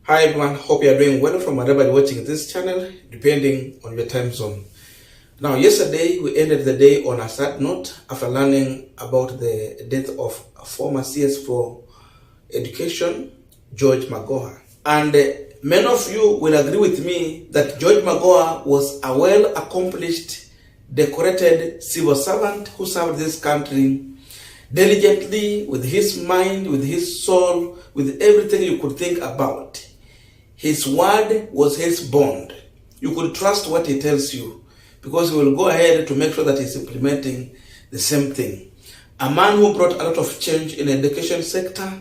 Hi everyone, hope you are doing well from wherever you're watching this channel, depending on your time zone. Now, yesterday we ended the day on a sad note after learning about the death of a former CS for Education, George Magoha. And many of you will agree with me that George Magoha was a well-accomplished, decorated civil servant who served this country diligently, with his mind, with his soul, with everything you could think about. His word was his bond. You could trust what he tells you because he will go ahead to make sure that he's implementing the same thing. A man who brought a lot of change in the education sector,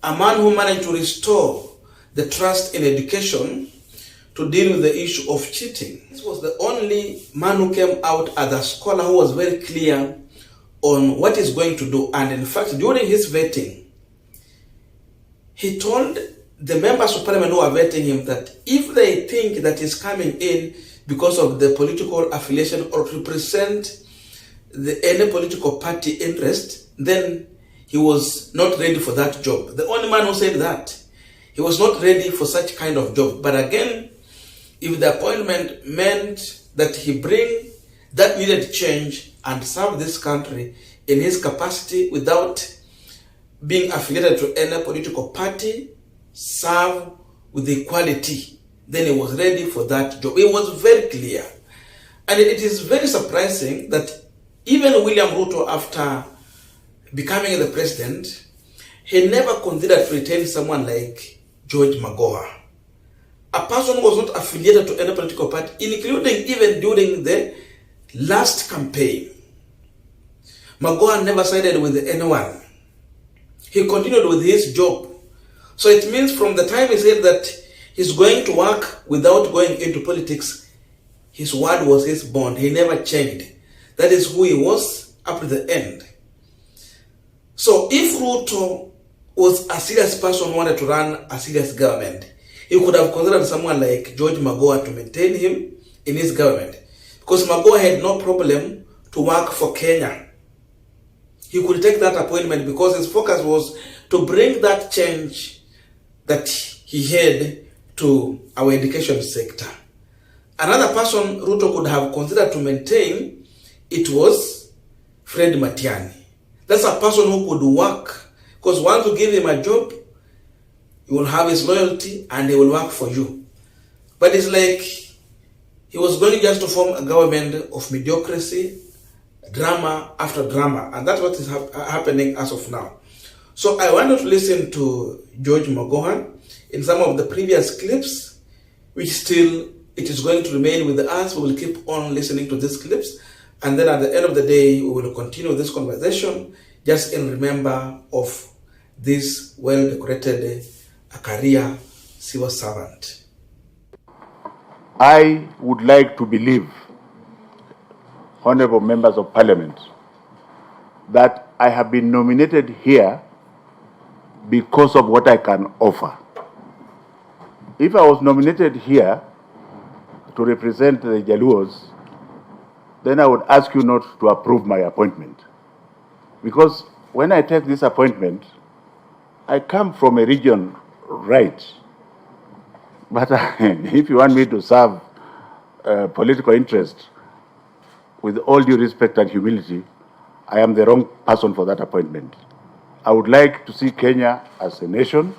a man who managed to restore the trust in education to deal with the issue of cheating. This was the only man who came out as a scholar who was very clear on what he's going to do. And in fact, during his vetting, he told the members of parliament who are vetting him that if they think that he's coming in because of the political affiliation or to represent any political party interest, then he was not ready for that job. The only man who said that, he was not ready for such kind of job. But again, if the appointment meant that he bring that needed change and serve this country in his capacity without being affiliated to any political party, serve with equality, then he was ready for that job. It was very clear. And it is very surprising that even William Ruto, after becoming the president, he never considered to retain someone like George Magoha, a person who was not affiliated to any political party, including even during the last campaign. Magoha never sided with anyone. He continued with his job. So it means from the time he said that he's going to work without going into politics, his word was his bond. He never changed. That is who he was up to the end. So if Ruto was a serious person who wanted to run a serious government, he could have considered someone like George Magoha to maintain him in his government. Because Magoha had no problem to work for Kenya. He could take that appointment because his focus was to bring that change that he had to our education sector. Another person Ruto could have considered to maintain, it was Fred Matiang'i. That's a person who could work, because once you give him a job, you will have his loyalty and he will work for you. But it's like he was going just to form a government of mediocrity, drama after drama, and that's what is happening as of now. So I wanted to listen to George Magoha in some of the previous clips, which still it is going to remain with us. We will keep on listening to these clips, and then at the end of the day, we will continue this conversation just in remember of this well-decorated career civil servant. I would like to believe, honorable members of parliament, that I have been nominated here because of what I can offer. If I was nominated here to represent the Jaluos, then I would ask you not to approve my appointment. Because when I take this appointment, I come from a region right. But if you want me to serve political interest, with all due respect and humility, I am the wrong person for that appointment. I would like to see Kenya as a nation.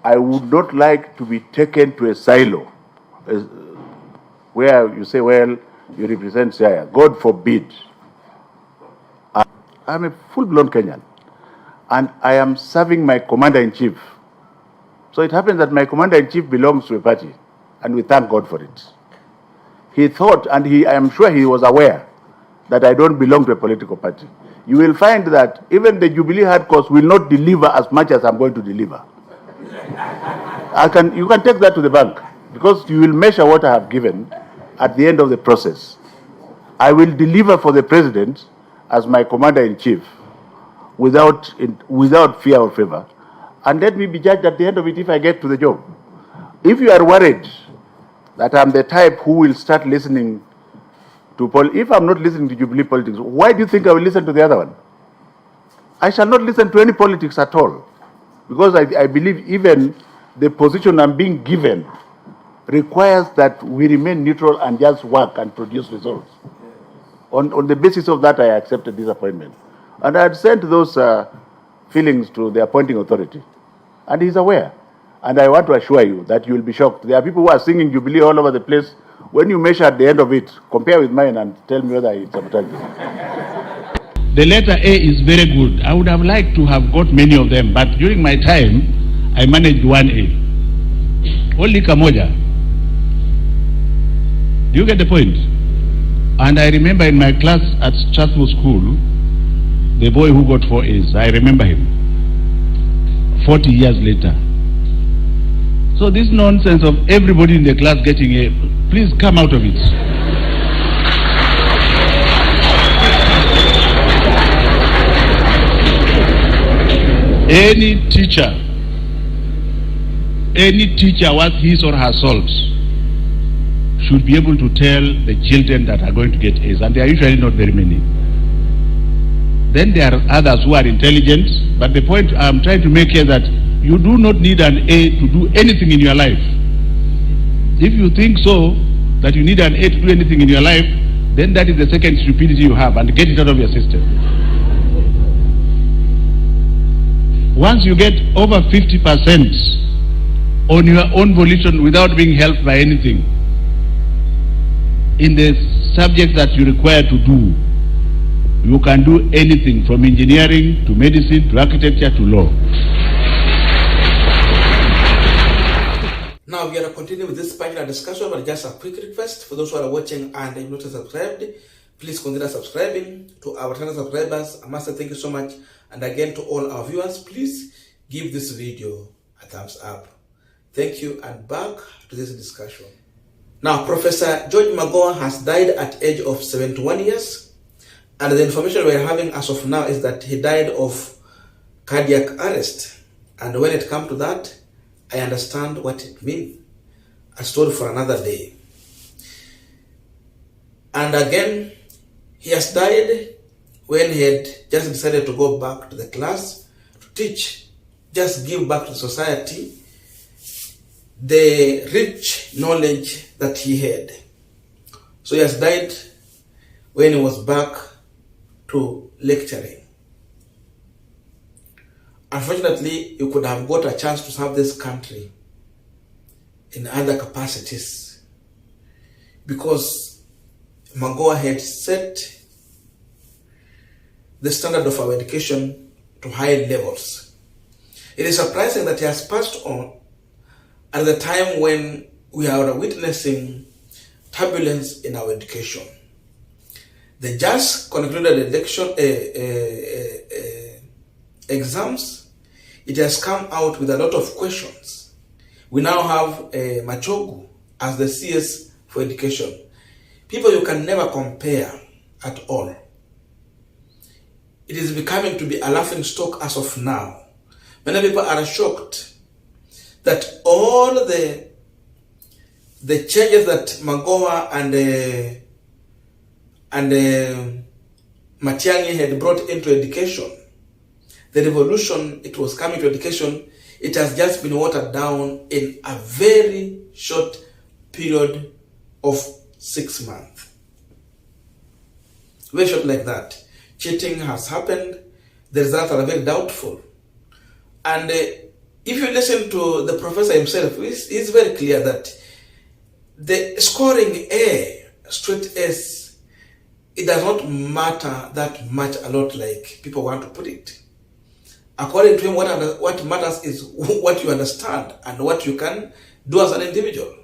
I would not like to be taken to a silo where you say, well, you represent Siaya. God forbid. I'm a full-blown Kenyan, and I am serving my commander-in-chief. So it happens that my commander-in-chief belongs to a party, and we thank God for it. He thought, and I am sure he was aware, that I don't belong to a political party. You will find that even the Jubilee hardcores will not deliver as much as I'm going to deliver. You can take that to the bank, because you will measure what I have given at the end of the process. I will deliver for the president as my commander-in-chief without fear or favor. And let me be judged at the end of it if I get to the job. If you are worried that I'm the type who will start listening to if I'm not listening to Jubilee politics, why do you think I will listen to the other one? I shall not listen to any politics at all, because I believe even the position I'm being given requires that we remain neutral and just work and produce results. On the basis of that, I accepted this appointment. And I had sent those feelings to the appointing authority. And he's aware. And I want to assure you that you will be shocked. There are people who are singing Jubilee all over the place. When you measure at the end of it, compare with mine and tell me whether it's sabotage. The letter A is very good. I would have liked to have got many of them, but during my time, I managed 1A. Only kamoja. Do you get the point? And I remember in my class at Chatham School, the boy who got 4 A's, I remember him 40 years later. So this nonsense of everybody in the class getting A, please come out of it. Any teacher worth his or her salt should be able to tell the children that are going to get A's, and they are usually not very many. Then there are others who are intelligent, but the point I'm trying to make here is that you do not need an A to do anything in your life. If you think so, that you need an A to do anything in your life, then that is the second stupidity you have, and get it out of your system. Once you get over 50% on your own volition without being helped by anything in the subject that you require to do, you can do anything from engineering to medicine to architecture to law. Now we are going to continue with this Punchline discussion, but just a quick request for those who are watching and have not subscribed, please consider subscribing. To our channel subscribers, I must say thank you so much. And again, to all our viewers, please give this video a thumbs up. Thank you, and back to this discussion. Now, Professor George Magoha has died at age of 71 years. And the information we're having as of now is that he died of cardiac arrest. And when it comes to that, I understand what it means. A story for another day. And again, he has died when he had just decided to go back to the class to teach, just give back to society the rich knowledge that he had. So he has died when he was back to lecturing. Unfortunately, you could have got a chance to serve this country in other capacities, because Magoha had set the standard of our education to high levels. It is surprising that he has passed on at the time when we are witnessing turbulence in our education. The just concluded election exams, it has come out with a lot of questions. We now have Machogu as the CS for education. People you can never compare at all. It is becoming to be a laughing stock as of now. Many people are shocked that all the changes that Magoha and Matiang'i had brought into education, the revolution it was coming to education, it has just been watered down in a very short period of 6 months. Very short like that. Cheating has happened. The results are very doubtful. And if you listen to the professor himself, he's very clear that the scoring A, straight S, it does not matter that much a lot like people want to put it. According to him, what matters is what you understand and what you can do as an individual.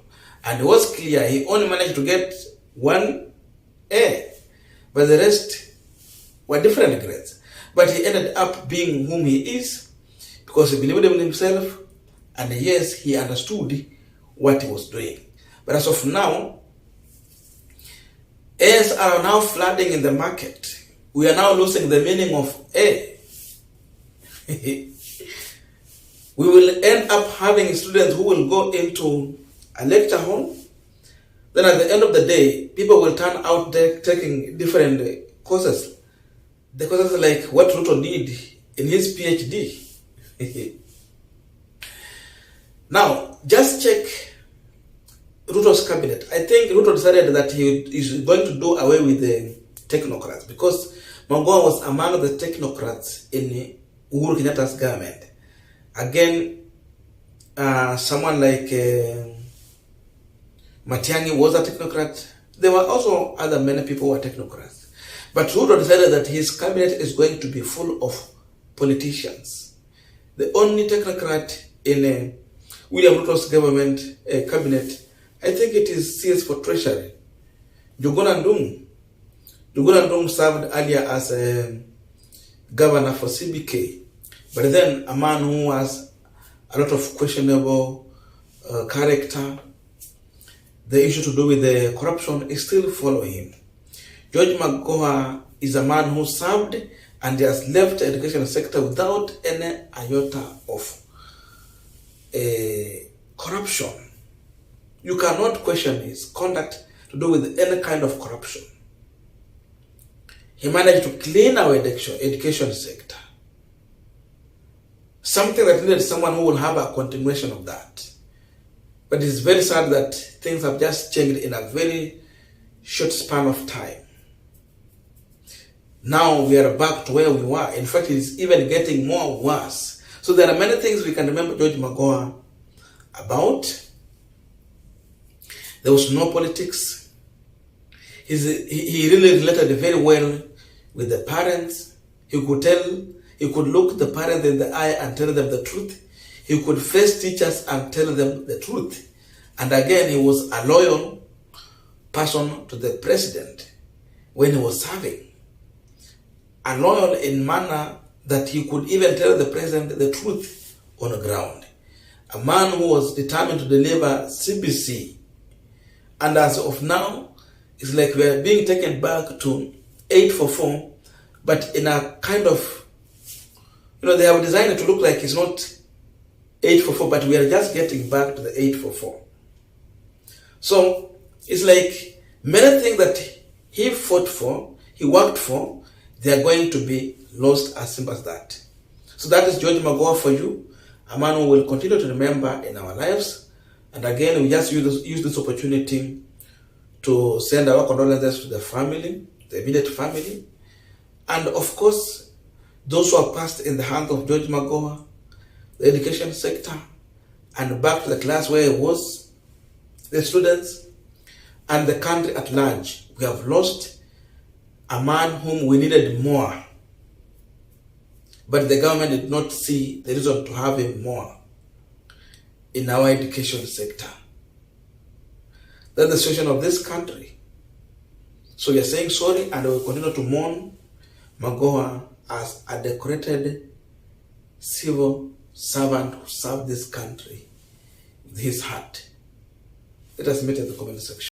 And it was clear he only managed to get 1 A, but the rest were different grades. But he ended up being whom he is because he believed in himself, and yes, he understood what he was doing. But as of now, A's are now flooding in the market. We are now losing the meaning of A. We will end up having students who will go into a lecture hall. Then at the end of the day, people will turn out there taking different courses. The courses like what Ruto did in his PhD. Now, just check Ruto's cabinet. I think Ruto decided that he is going to do away with the technocrats because Magoha was among the technocrats in Uhuru Kenyatta's government. Again, someone like Mutahi was a technocrat. There were also other many people who were technocrats. But Ruto decided that his cabinet is going to be full of politicians. The only technocrat in William Ruto's government cabinet, I think it is CS for Treasury, Njuguna Ndung'u. Njuguna Ndung'u served earlier as a governor for CBK, but then a man who has a lot of questionable character. The issue to do with the corruption is still following him. George Magoha is a man who served and has left the education sector without any iota of corruption. You cannot question his conduct to do with any kind of corruption. He managed to clean our education sector. Something that needed someone who will have a continuation of that. But it's very sad that things have just changed in a very short span of time. Now we are back to where we were. In fact, it's even getting more worse. So there are many things we can remember George Magoha about. There was no politics. He really related very well with the parents. He could look the parents in the eye and tell them the truth. He could face teachers and tell them the truth. And again, he was a loyal person to the president when he was serving. A loyal in manner that he could even tell the president the truth on the ground. A man who was determined to deliver CBC. And as of now, it's like we are being taken back to 844, but in a kind of, they have designed it to look like it's not 844, but we are just getting back to the 844. So it's like many things that he fought for, he worked for, they are going to be lost as simple as that. So that is George Magoha for you, a man who will continue to remember in our lives. And again, we just use this opportunity to send our condolences to the family, the immediate family, and of course, those who are passed in the hands of George Magoha, the education sector, and back to the class where he was, the students, and the country at large. We have lost a man whom we needed more, but the government did not see the reason to have him more in our education sector. That's the situation of this country. So we are saying sorry, and we will continue to mourn Magoha as a decorated civil servant who served this country with his heart. Let us meet in the comment section.